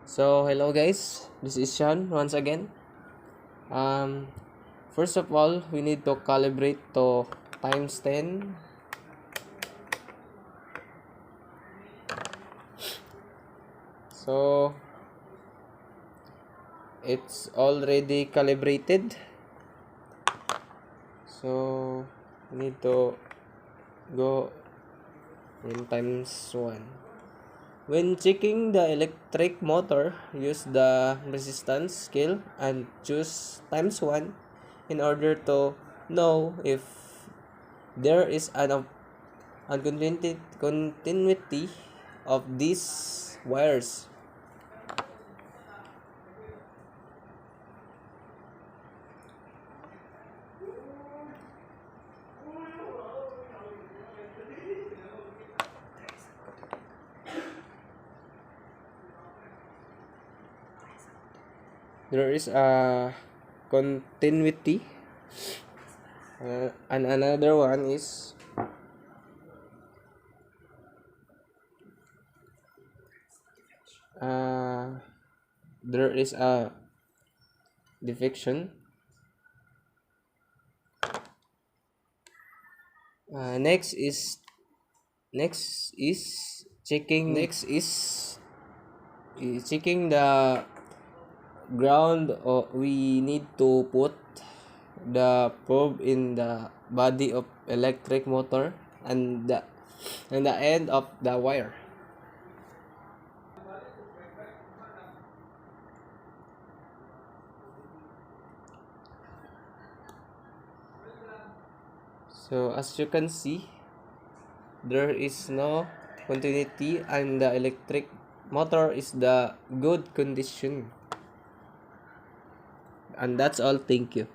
So hello guys, this is Sean once again. Um, First of all, we need to calibrate to times 10. So it's already calibrated. So we need to go in times 1. When checking the electric motor, use the resistance scale and choose times 1 in order to know if there is an continuity of these wires. There is a continuity, and another one is there is a defection. Next is checking the ground. We need to put the probe in the body of electric motor and the end of the wire. So as you can see, there is no continuity and the electric motor is the good condition. And that's all. Thank you.